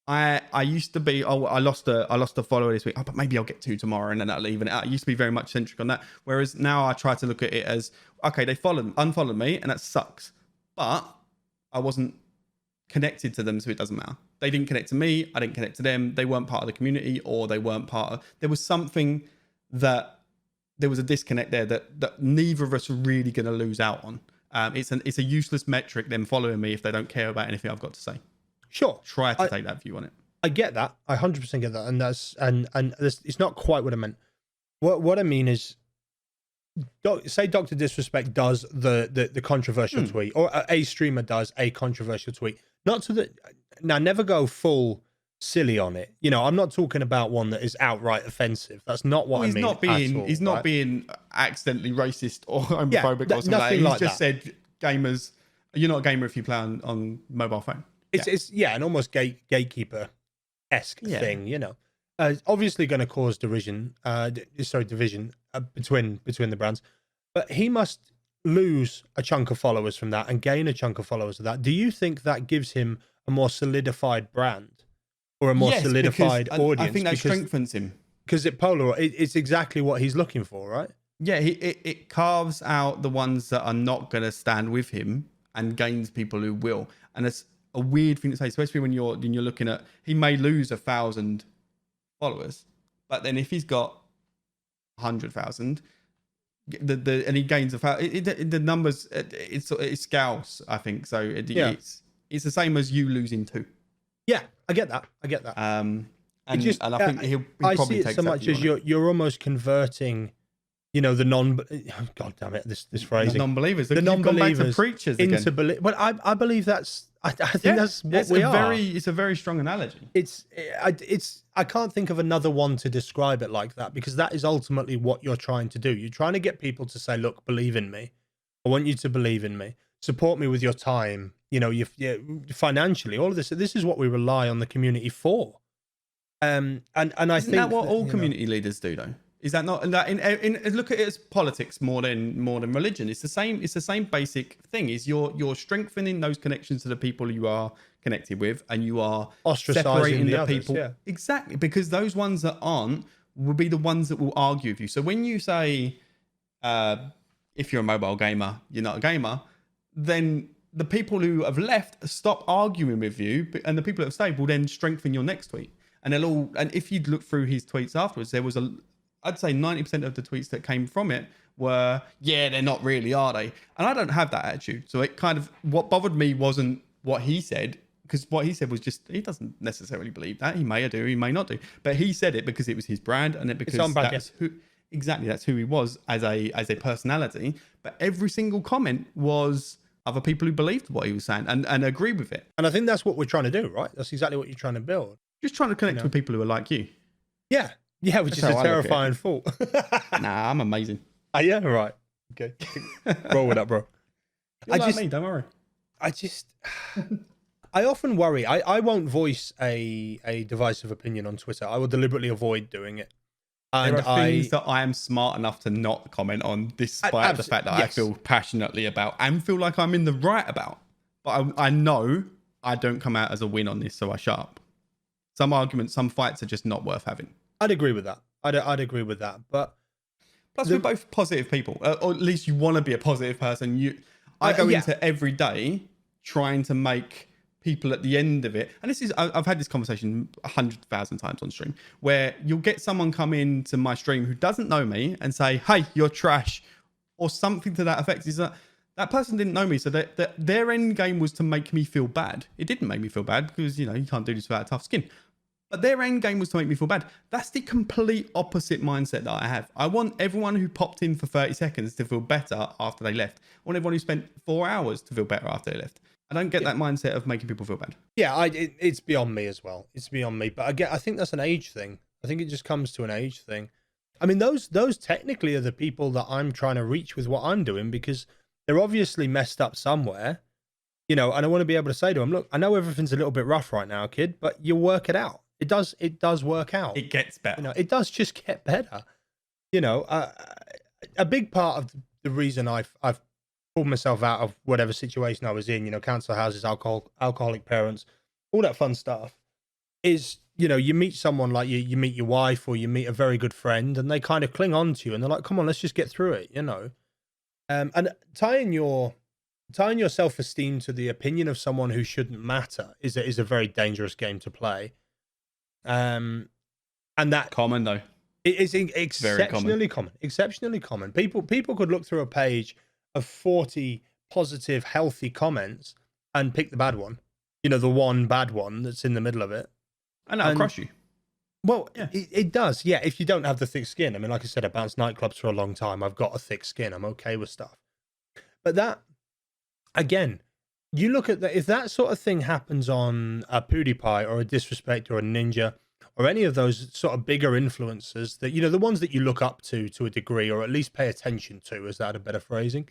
[SPEAKER 2] I used to be, I lost a follower this week. Oh, but maybe I'll get 2 tomorrow, and then that'll even it out. I used to be very much centric on that. Whereas now I try to look at it as, okay, they unfollowed me, and that sucks. But I wasn't connected to them, so it doesn't matter. They didn't connect to me. I didn't connect to them. They weren't part of the community, or they weren't there was something that there was a disconnect there that neither of us are really going to lose out on. It's a useless metric, them following me if they don't care about anything I've got to say.
[SPEAKER 1] Sure.
[SPEAKER 2] Try to take that view on it.
[SPEAKER 1] I get that. I 100% get that. And it's not quite what I meant. What I mean is, say Dr. Disrespect does the controversial tweet, or a streamer does a controversial tweet. Now, never go full silly on it. I'm not talking about one that is outright offensive. That's not what I mean.
[SPEAKER 2] He's not being accidentally racist or homophobic or something like that. He's just said, gamers, you're not a gamer if you play on mobile phone.
[SPEAKER 1] It's an almost gatekeeper-esque thing, obviously going to cause division between the brands, but he must lose a chunk of followers from that and gain a chunk of followers of that. Do you think that gives him a more solidified brand or a more solidified audience?
[SPEAKER 2] I think that strengthens him.
[SPEAKER 1] Because it's exactly what he's looking for, right?
[SPEAKER 2] Yeah, it carves out the ones that are not going to stand with him and gains people who will. And it's a weird thing to say, especially when you're looking at, he may lose 1,000 followers, but then if he's got 100,000, and he gains the numbers, it scales, I think. So it's the same as you losing 2.
[SPEAKER 1] Yeah, I get that.
[SPEAKER 2] And I think he'll probably
[SPEAKER 1] I see it
[SPEAKER 2] take
[SPEAKER 1] so much as you're almost converting, God damn it, this phrasing.
[SPEAKER 2] The non-believers.
[SPEAKER 1] The non-believers
[SPEAKER 2] back to preachers
[SPEAKER 1] into belief. Well, I believe that's. I think that's what we are.
[SPEAKER 2] It's a very strong analogy.
[SPEAKER 1] I can't think of another one to describe it like that, because that is ultimately what you're trying to do. You're trying to get people to say, "Look, believe in me. I want you to believe in me. Support me with your time. financially, all of this. This is what we rely on the community for. And I think
[SPEAKER 2] that what all community leaders do, though. Is that not that in look at it as politics more than religion? It's the same. It's the same basic thing. Is you're strengthening those connections to the people you are connected with, and you are separating the people. Yeah. Exactly, because those ones that aren't will be the ones that will argue with you. So when you say, if you're a mobile gamer, you're not a gamer, then the people who have left stop arguing with you, and the people that have stayed will then strengthen your next tweet. And if you'd look through his tweets afterwards, there was I'd say 90% of the tweets that came from it were, yeah, they're not really, are they? And I don't have that attitude. So it kind of, what bothered me wasn't what he said, because what he said was just, he doesn't necessarily believe that. He may do, he may not do. But he said it because it was his brand, and because that's who he was as a personality. But every single comment was other people who believed what he was saying and agreed with it.
[SPEAKER 1] And I think that's what we're trying to do, right? That's exactly what you're trying to build.
[SPEAKER 2] Just trying to connect with people who are like you.
[SPEAKER 1] Yeah. Yeah, which is a terrifying thought.
[SPEAKER 2] Nah, I'm amazing.
[SPEAKER 1] Oh, yeah? Right. Okay. Roll with that, bro.
[SPEAKER 2] You're like me, don't worry.
[SPEAKER 1] I often worry. I won't voice a divisive opinion on Twitter. I will deliberately avoid doing it. And
[SPEAKER 2] there are things that I am smart enough to not comment on, despite the fact that I feel passionately about and feel like I'm in the right about. But I know I don't come out as a win on this, so I shut up. Some arguments, some fights are just not worth having.
[SPEAKER 1] I'd agree with that. I'd agree with that. But
[SPEAKER 2] plus, we're both positive people, or at least you want to be a positive person. I go into every day trying to make people at the end of it, and this is, I've had this conversation 100,000 times on stream, where you'll get someone come into my stream who doesn't know me and say, "Hey, you're trash," or something to that effect. Is that person didn't know me, so their end game was to make me feel bad. It didn't make me feel bad because you can't do this without a tough skin. But their end game was to make me feel bad. That's the complete opposite mindset that I have. I want everyone who popped in for 30 seconds to feel better after they left. I want everyone who spent 4 hours to feel better after they left. I don't get that mindset of making people feel bad.
[SPEAKER 1] Yeah, it's beyond me as well. It's beyond me. But I think that's an age thing. I think it just comes to an age thing. I mean, those technically are the people that I'm trying to reach with what I'm doing, because they're obviously messed up somewhere, and I want to be able to say to them, look, I know everything's a little bit rough right now, kid, but you work it out. It does work out.
[SPEAKER 2] It gets better.
[SPEAKER 1] It does just get better. A big part of the reason I've pulled myself out of whatever situation I was in, council houses, alcoholic parents, all that fun stuff, is, you meet someone like you meet your wife, or you meet a very good friend, and they kind of cling on to you, and they're like, come on, let's just get through it, And tying your self-esteem to the opinion of someone who shouldn't matter is a very dangerous game to play. And that
[SPEAKER 2] common though.
[SPEAKER 1] It is exceptionally common. Exceptionally common. People could look through a page of 40 positive, healthy comments and pick the bad one. The one bad one that's in the middle of it.
[SPEAKER 2] And that'll crush you.
[SPEAKER 1] Well, yeah. It does. Yeah. If you don't have the thick skin. I mean, like I said, I bounced nightclubs for a long time. I've got a thick skin. I'm okay with stuff. But that, again, you look at that, if that sort of thing happens on a PewDiePie or a Disrespect or a Ninja or any of those sort of bigger influencers that, the ones that you look up to a degree, or at least pay attention to, is that a better phrasing?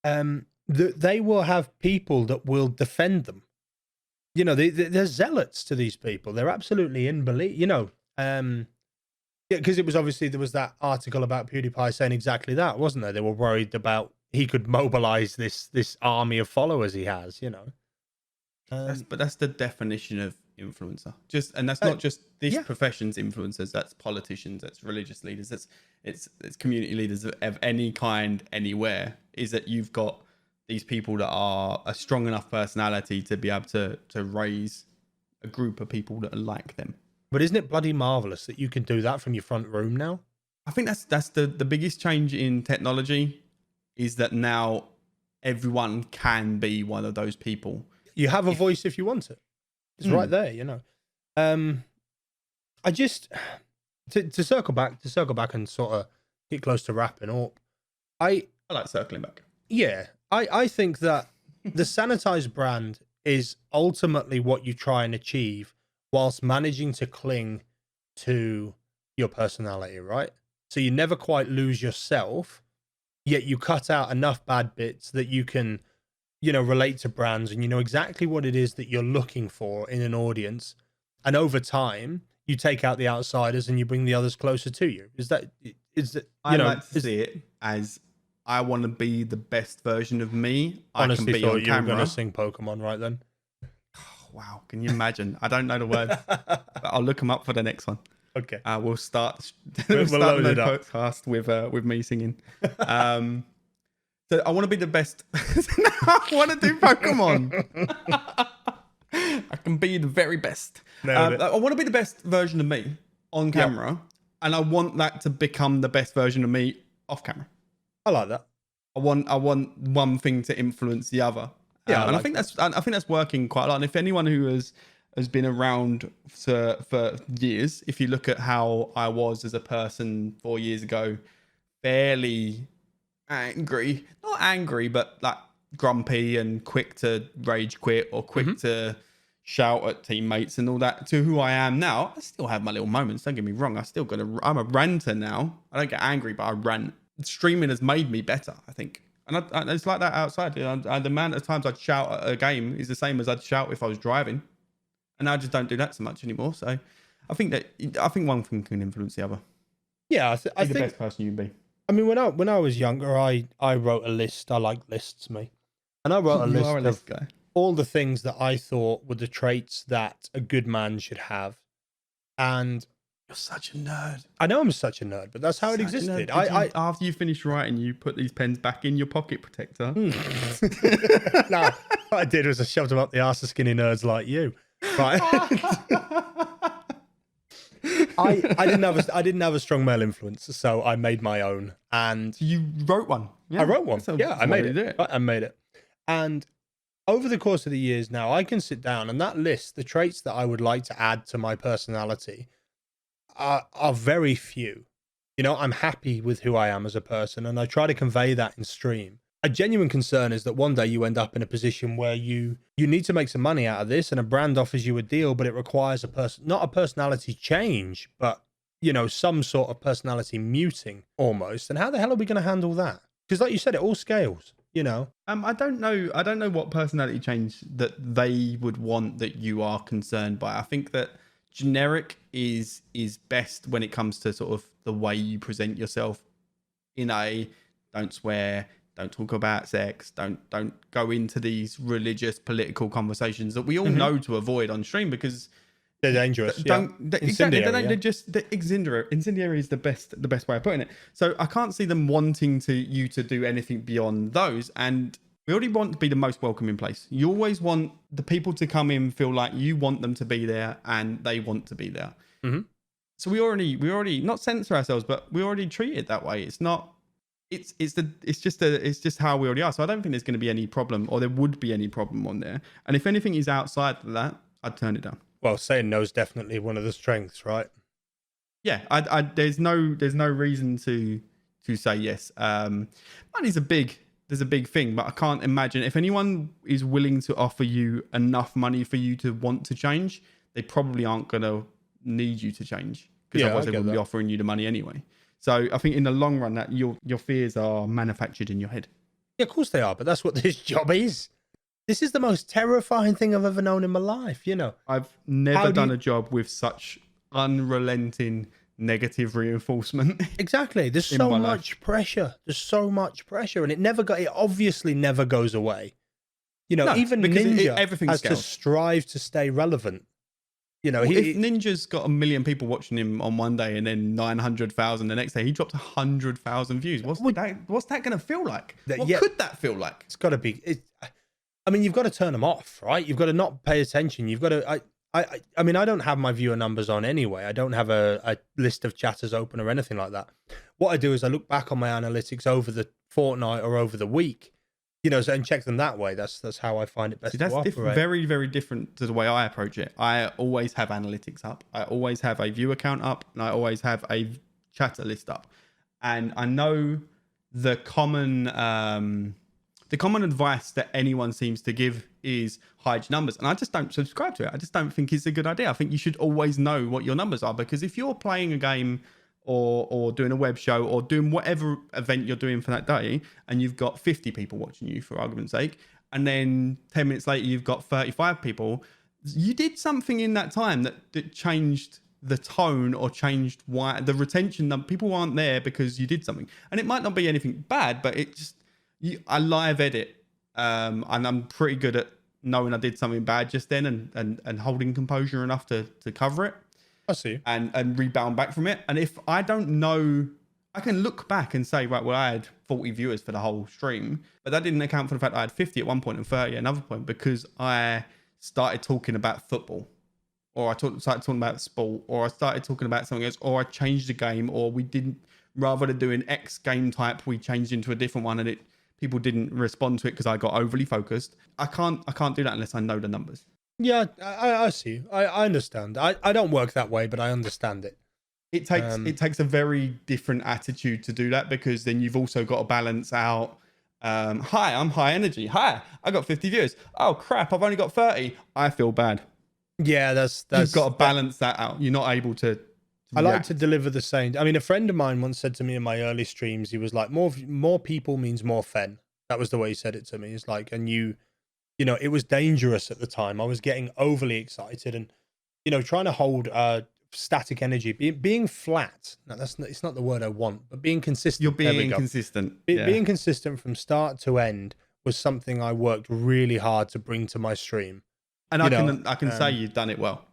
[SPEAKER 1] They will have people that will defend them. They're zealots to these people. They're absolutely in belief, because it was obviously, there was that article about PewDiePie saying exactly that, wasn't there? They were worried about he could mobilize this army of followers he has,
[SPEAKER 2] But that's the definition of influencer. And that's not just this profession's influencers. That's politicians. That's religious leaders. It's community leaders of any kind, anywhere. Is that you've got these people that are a strong enough personality to be able to raise a group of people that are like them.
[SPEAKER 1] But isn't it bloody marvelous that you can do that from your front room now?
[SPEAKER 2] I think that's the biggest change in technology, is that now everyone can be one of those people.
[SPEAKER 1] You have a voice if you want it. It's right there, I just to circle back and sort of get close to wrapping up. I
[SPEAKER 2] like circling back.
[SPEAKER 1] Yeah, I think that the sanitized brand is ultimately what you try and achieve whilst managing to cling to your personality, right? So you never quite lose yourself, yet you cut out enough bad bits that you can relate to brands, and you know exactly what it is that you're looking for in an audience. And over time, you take out the outsiders and you bring the others closer to you. Is that
[SPEAKER 2] I like to see it as I want to be the best version of me.
[SPEAKER 1] Honestly,
[SPEAKER 2] I can be
[SPEAKER 1] thought
[SPEAKER 2] on
[SPEAKER 1] you
[SPEAKER 2] camera.
[SPEAKER 1] were going to sing Pokemon right then.
[SPEAKER 2] Wow, can you imagine? I don't know the words, but I'll look them up for the next one.
[SPEAKER 1] Okay,
[SPEAKER 2] we'll start.
[SPEAKER 1] We'll
[SPEAKER 2] start
[SPEAKER 1] load
[SPEAKER 2] the
[SPEAKER 1] it up.
[SPEAKER 2] podcast with me singing. So I want to be the best. I want to do Pokemon. I can be the very best. I want to be the best version of me on camera, and I want that to become the best version of me off camera.
[SPEAKER 1] I like that.
[SPEAKER 2] I want one thing to influence the other.
[SPEAKER 1] Yeah,
[SPEAKER 2] I think that's working quite a lot. And if anyone who has been around for years, if you look at how I was as a person 4 years ago, fairly angry, not angry, but like grumpy and quick to rage quit or quick to shout at teammates and all that, to who I am now. I still have my little moments, don't get me wrong. I'm a ranter now. I don't get angry, but I rant. Streaming has made me better, I think. And it's like that outside. The amount of times I'd shout at a game is the same as I'd shout if I was driving. And I just don't do that so much anymore. So I think one thing can influence the other.
[SPEAKER 1] Yeah, I think
[SPEAKER 2] the best person you can be.
[SPEAKER 1] I mean, when I was younger, I wrote a list. I like lists, me. And I wrote a list of all the things that I thought were the traits that a good man should have. And
[SPEAKER 2] you're such a nerd.
[SPEAKER 1] I know I'm such a nerd, but that's how it existed.
[SPEAKER 2] After you finished writing, you put these pens back in your pocket protector.
[SPEAKER 1] No, what I did was I shoved them up the arse of skinny nerds like you. Right. I didn't have a strong male influence, so I made my own. And
[SPEAKER 2] you wrote one.
[SPEAKER 1] Yeah, I wrote one. I made it. I made it. And over the course of the years now, I can sit down and that list, the traits that I would like to add to my personality, are very few. I'm happy with who I am as a person, and I try to convey that in stream. A genuine concern is that one day you end up in a position where you need to make some money out of this, and a brand offers you a deal, but it requires not a personality change, but some sort of personality muting almost. And how the hell are we going to handle that? Because like you said, it all scales.
[SPEAKER 2] I don't know what personality change that they would want that you are concerned by. I think that generic is best when it comes to sort of the way you present yourself in a don't swear, don't talk about sex, don't go into these religious political conversations that we all know to avoid on stream because
[SPEAKER 1] they're dangerous.
[SPEAKER 2] Incendiary is the best way of putting it. So I can't see them wanting you to do anything beyond those. And we already want to be the most welcoming place. You always want the people to come in, feel like you want them to be there and they want to be there.
[SPEAKER 1] Mm-hmm.
[SPEAKER 2] So we already not censor ourselves, but we already treat it that way. It's not. It's just how we already are. So I don't think there's going to be any problem, or there would be any problem on there. And if anything is outside of that, I'd turn it down.
[SPEAKER 1] Well, saying no is definitely one of the strengths, right?
[SPEAKER 2] Yeah, there's no reason to say yes. Money's a big thing, but I can't imagine if anyone is willing to offer you enough money for you to want to change, they probably aren't going to need you to change because otherwise they wouldn't be offering you the money anyway. So I think in the long run that your fears are manufactured in your head.
[SPEAKER 1] Yeah, of course they are, but that's what this job is. This is the most terrifying thing I've ever known in my life,
[SPEAKER 2] I've never done a job with such unrelenting negative reinforcement.
[SPEAKER 1] Exactly. There's so much pressure. There's so much pressure, and it obviously never goes away. Even Ninja has to strive to stay relevant. If
[SPEAKER 2] Ninja's got 1 million people watching him on one day and then 900,000 the next day, he dropped 100,000 views. What's that going to feel like? What could that feel like?
[SPEAKER 1] It's got to be. You've got to turn them off, right? You've got to not pay attention. You've got to. I don't have my viewer numbers on anyway. I don't have a list of chatters open or anything like that. What I do is I look back on my analytics over the fortnight or over the week, and check them that way. That's how I find it best to operate.
[SPEAKER 2] Very, very different to the way I approach it. I always have analytics up. I always have a viewer count up, and I always have a chatter list up. And I know the common advice that anyone seems to give is hide your numbers. And I just don't subscribe to it. I just don't think it's a good idea. I think you should always know what your numbers are, because if you're playing a game or doing a web show or doing whatever event you're doing for that day, and you've got 50 people watching you, for argument's sake, and then 10 minutes later you've got 35 people, you did something in that time that changed the tone or changed why the retention. People aren't there because you did something, and it might not be anything bad, but it just, I live edit, and I'm pretty good at knowing I did something bad just then and holding composure enough to cover it.
[SPEAKER 1] I see.
[SPEAKER 2] And rebound back from it. And if I don't know, I can look back and say, right, well, I had 40 viewers for the whole stream, but that didn't account for the fact that I had 50 at one point and 30 at another point, because I started talking about football, or started talking about sport, or I started talking about something else, or I changed the game, or we didn't, rather than doing X game type, we changed into a different one, and people didn't respond to it because I got overly focused. I can't do that unless I know the numbers.
[SPEAKER 1] Yeah, I see. I understand. I don't work that way, but I understand it.
[SPEAKER 2] It takes a very different attitude to do that, because then you've also got to balance out. Hi, I'm high energy. Hi, I got 50 viewers. Oh crap, I've only got 30. I feel bad.
[SPEAKER 1] Yeah, that's
[SPEAKER 2] you've got to balance that out. You're not able to.
[SPEAKER 1] I like to deliver the same. I mean, a friend of mine once said to me in my early streams, he was like, more people means more fen. That was the way he said it to me. It's like, and you know, it was dangerous at the time. I was getting overly excited and, you know, trying to hold static energy, being flat. No, it's not the word I want, but being consistent.
[SPEAKER 2] You're being consistent.
[SPEAKER 1] Being consistent from start to end was something I worked really hard to bring to my stream.
[SPEAKER 2] And I can say you've done it well.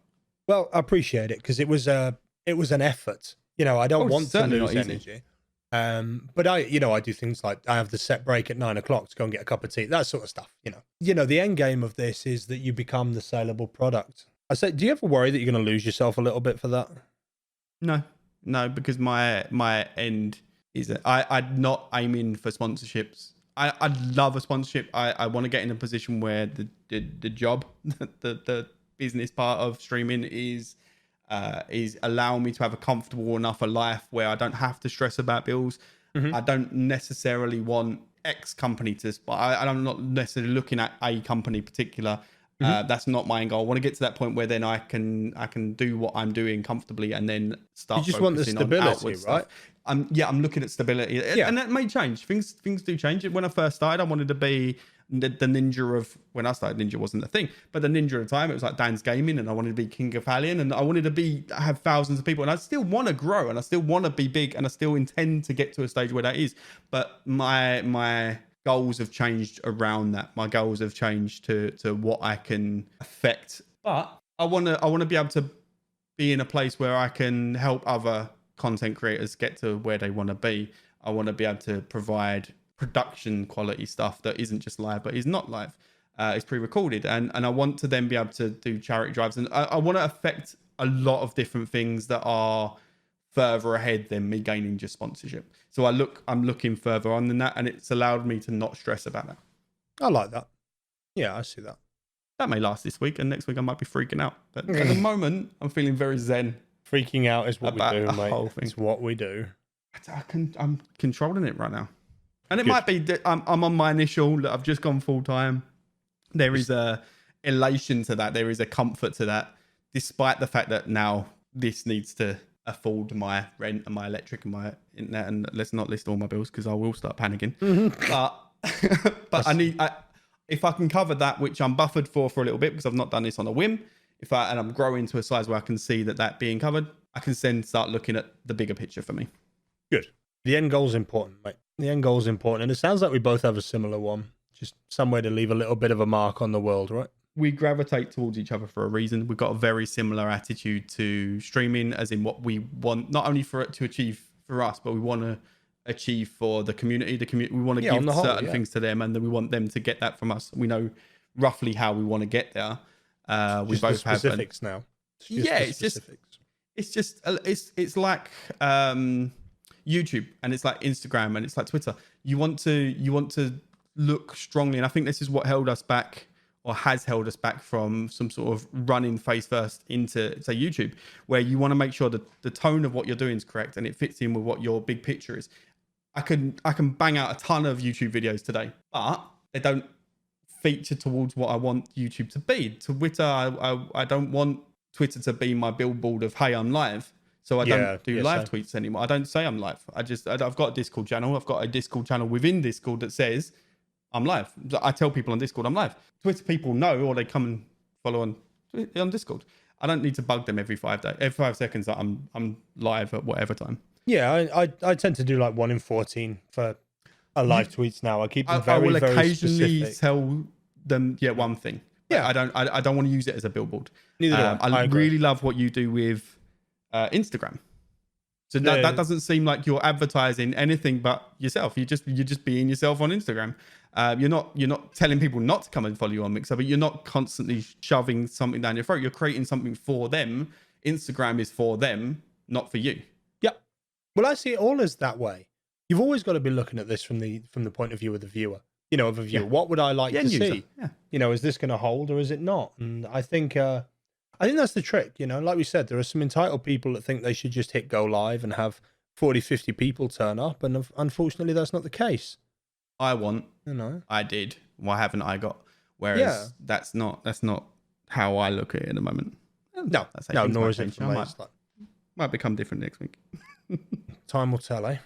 [SPEAKER 1] Well, I appreciate it, because it was an effort. You know, I don't want to lose energy. But I do things like I have the set break at 9 o'clock to go and get a cup of tea, that sort of stuff. You know, the end game of this is that you become the saleable product. I say, do you ever worry that you're going to lose yourself a little bit for that?
[SPEAKER 2] No, because my end is that I'm not aiming for sponsorships. I'd love a sponsorship. I want to get in a position where the job, the business part of streaming is allowing me to have a comfortable enough a life where I don't have to stress about bills. Mm-hmm. I don't necessarily want X company to, I'm not necessarily looking at a company particular. Mm-hmm. That's not my end goal. I want to get to that point where then I can do what I'm doing comfortably and then start.
[SPEAKER 1] You just want the stability, right?
[SPEAKER 2] I'm looking at stability, and that may change. Things do change. When I first started, I wanted to be the ninja of, when I started, ninja wasn't a thing, but the ninja at the time, it was like Dan's Gaming, and I wanted to be King of Alien, and I wanted to have thousands of people, and I still want to grow, and I still want to be big, and I still intend to get to a stage where that is. But my goals have changed around that. My goals have changed to what I can affect. But I want to be able to be in a place where I can help other content creators get to where they want to be. I want to be able to provide production quality stuff that isn't just live, but is not live. It's pre-recorded, and I want to then be able to do charity drives, and I want to affect a lot of different things that are further ahead than me gaining just sponsorship. So I'm looking further on than that, and it's allowed me to not stress about that.
[SPEAKER 1] I like that. Yeah, I see that.
[SPEAKER 2] That may last this week, and next week I might be freaking out. But at the moment, I'm feeling very zen.
[SPEAKER 1] Freaking out is what we do, mate. It's what we do.
[SPEAKER 2] I'm controlling it right now. And it might be that I'm on my initial, that I've just gone full time. There is a elation to that. There is a comfort to that, despite the fact that now this needs to afford my rent and my electric and my internet. And let's not list all my bills, because I will start panicking. But if I can cover that, which I'm buffered for a little bit, because I've not done this on a whim, and I'm growing to a size where I can see that being covered, I can then start looking at the bigger picture for me.
[SPEAKER 1] Good. The end goal is important, mate. The end goal is important. And it sounds like we both have a similar one. Just somewhere to leave a little bit of a mark on the world, right?
[SPEAKER 2] We gravitate towards each other for a reason. We've got a very similar attitude to streaming, as in what we want, not only for it to achieve for us, but we want to achieve for the community. We want to give certain things to them, and then we want them to get that from us. We know roughly how we want to get there. We both have
[SPEAKER 1] specifics now.
[SPEAKER 2] It's like YouTube, and it's like Instagram, and it's like Twitter. You want to look strongly, and I think this is what held us back, or has held us back from some sort of running face first into, say, YouTube, where you want to make sure that the tone of what you're doing is correct and it fits in with what your big picture is. I can bang out a ton of YouTube videos today, but they don't feature towards what I want YouTube to be. Twitter, I don't want Twitter to be my billboard of, hey, I'm live. So I don't do live tweets anymore. I don't say I'm live. I've got a Discord channel. I've got a Discord channel within Discord that says I'm live. I tell people on Discord I'm live. Twitter people know, or they come and follow on Discord. I don't need to bug them every 5 seconds that I'm live at whatever time.
[SPEAKER 1] Yeah, I tend to do like 1 in 14 for a live tweets now. I keep them very, very specific. I will occasionally
[SPEAKER 2] tell them one thing.
[SPEAKER 1] Yeah,
[SPEAKER 2] I don't want to use it as a billboard.
[SPEAKER 1] Neither do I.
[SPEAKER 2] I really love what you do with Instagram. So that doesn't seem like you're advertising anything but yourself. You're just being yourself on Instagram. You're not telling people not to come and follow you on Mixer, but you're not constantly shoving something down your throat. You're creating something for them. Instagram is for them, not for you.
[SPEAKER 1] Yeah. Well, I see it all as that way. You've always got to be looking at this from the point of view of the viewer. You know, of a viewer. Yeah. What would I like to see?
[SPEAKER 2] Yeah.
[SPEAKER 1] You know, is this going to hold or is it not? And I think that's the trick. You know, like we said, there are some entitled people that think they should just hit go live and have 40, 50 people turn up. And unfortunately, that's not the case.
[SPEAKER 2] I did. Why haven't I got? Whereas that's not how I look at it at the moment.
[SPEAKER 1] No, nor is it for me.
[SPEAKER 2] Might become different next week.
[SPEAKER 1] Time will tell, eh?